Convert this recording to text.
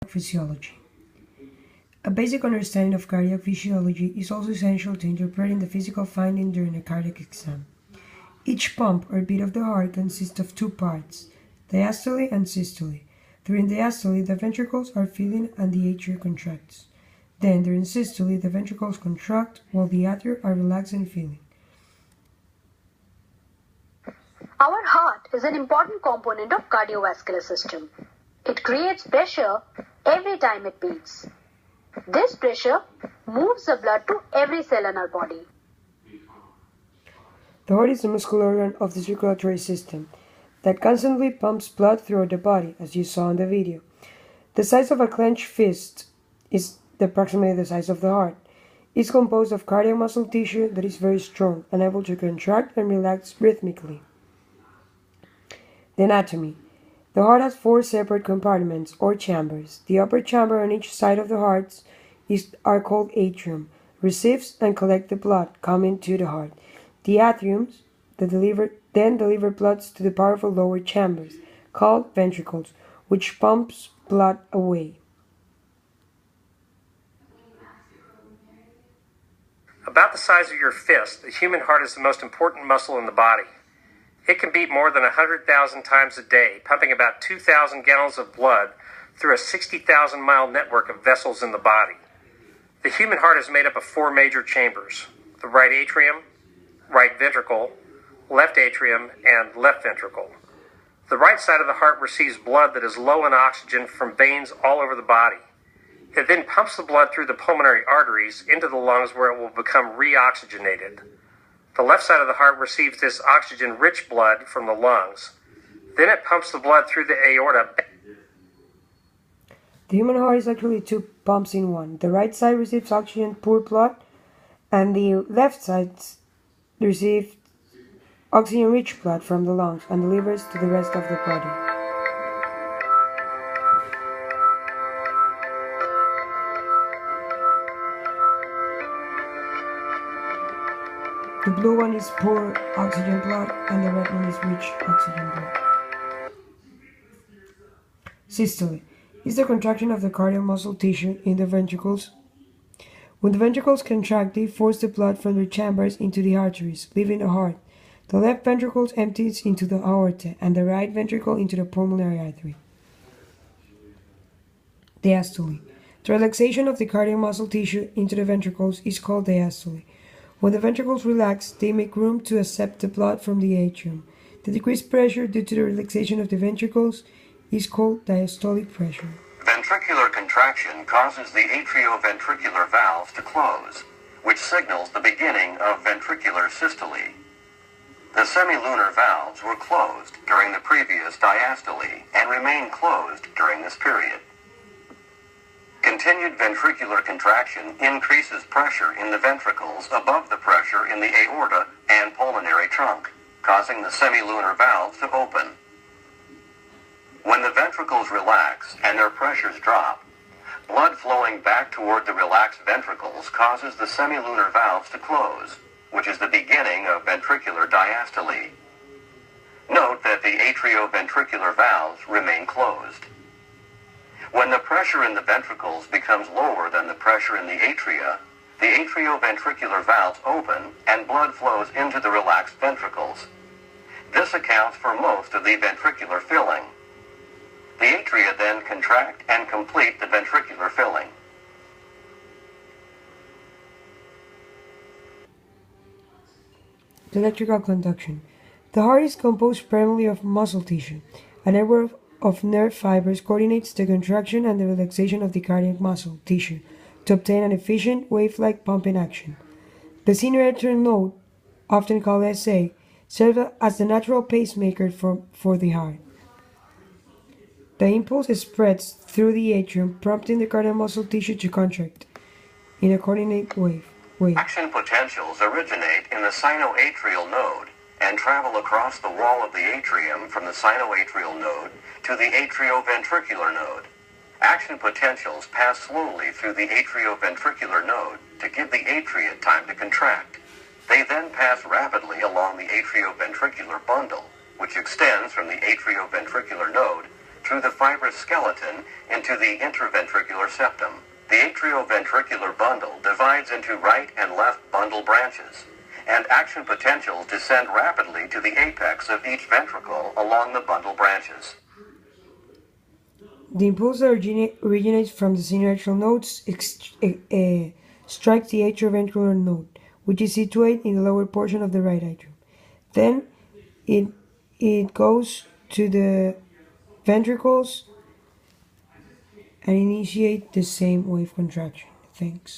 Physiology. A basic understanding of cardiac physiology is also essential to interpreting the physical findings during a cardiac exam. Each pump or beat of the heart consists of two parts, diastole and systole. During diastole, the ventricles are filling and the atria contracts. Then, during systole, the ventricles contract while the atria are relaxed and filling. Our heart is an important component of cardiovascular system. It creates pressure every time it beats. This pressure moves the blood to every cell in our body. The heart is the muscular organ of the circulatory system that constantly pumps blood throughout the body, as you saw in the video. The size of a clenched fist is approximately the size of the heart. It is composed of cardiac muscle tissue that is very strong and able to contract and relax rhythmically. The anatomy. The heart has four separate compartments or chambers. The upper chamber on each side of the heart are called atrium, receives and collect the blood coming to the heart. The atriums then deliver blood to the powerful lower chambers, called ventricles, which pumps blood away. About the size of your fist, the human heart is the most important muscle in the body. It can beat more than 100,000 times a day, pumping about 2,000 gallons of blood through a 60,000-mile network of vessels in the body. The human heart is made up of four major chambers: the right atrium, right ventricle, left atrium, and left ventricle. The right side of the heart receives blood that is low in oxygen from veins all over the body. It then pumps the blood through the pulmonary arteries into the lungs where it will become reoxygenated. The left side of the heart receives this oxygen-rich blood from the lungs. Then it pumps the blood through the aorta. The human heart is actually two pumps in one. The right side receives oxygen-poor blood, and the left side receives oxygen-rich blood from the lungs and delivers to the rest of the body. The blue one is poor oxygen blood, and the red one is rich oxygen blood. Systole is the contraction of the cardiac muscle tissue in the ventricles. When the ventricles contract, they force the blood from their chambers into the arteries, leaving the heart. The left ventricle empties into the aorta, and the right ventricle into the pulmonary artery. Diastole. The relaxation of the cardiac muscle tissue into the ventricles is called diastole. When the ventricles relax, they make room to accept the blood from the atrium. The decreased pressure due to the relaxation of the ventricles is called diastolic pressure. Ventricular contraction causes the atrioventricular valves to close, which signals the beginning of ventricular systole. The semilunar valves were closed during the previous diastole and remain closed during this period. Continued ventricular contraction increases pressure in the ventricles above the pressure in the aorta and pulmonary trunk, causing the semilunar valves to open. When the ventricles relax and their pressures drop, blood flowing back toward the relaxed ventricles causes the semilunar valves to close, which is the beginning of ventricular diastole. Note that the atrioventricular valves remain closed. When the pressure in the ventricles becomes lower than the pressure in the atrioventricular valves open and blood flows into the relaxed ventricles. This accounts for most of the ventricular filling. The atria then contract and complete the ventricular filling. The electrical conduction. The heart is composed primarily of muscle tissue. A network of nerve fibers coordinates the contraction and the relaxation of the cardiac muscle tissue to obtain an efficient wave-like pumping action. The sinoatrial node, often called SA, serves as the natural pacemaker for the heart. The impulse spreads through the atrium, prompting the cardiac muscle tissue to contract in a coordinated wave. Action potentials originate in the sinoatrial node and travel across the wall of the atrium from the sinoatrial node to the atrioventricular node. Action potentials pass slowly through the atrioventricular node to give the atria time to contract. They then pass rapidly along the atrioventricular bundle, which extends from the atrioventricular node through the fibrous skeleton into the interventricular septum. The atrioventricular bundle divides into right and left bundle branches, and action potentials descend rapidly to the apex of each ventricle along the bundle branches. The impulse that originates from the synaxial nodes strikes the atrioventricular node, which is situated in the lower portion of the right atrium. Then it goes to the ventricles and initiates the same wave contraction. Thanks.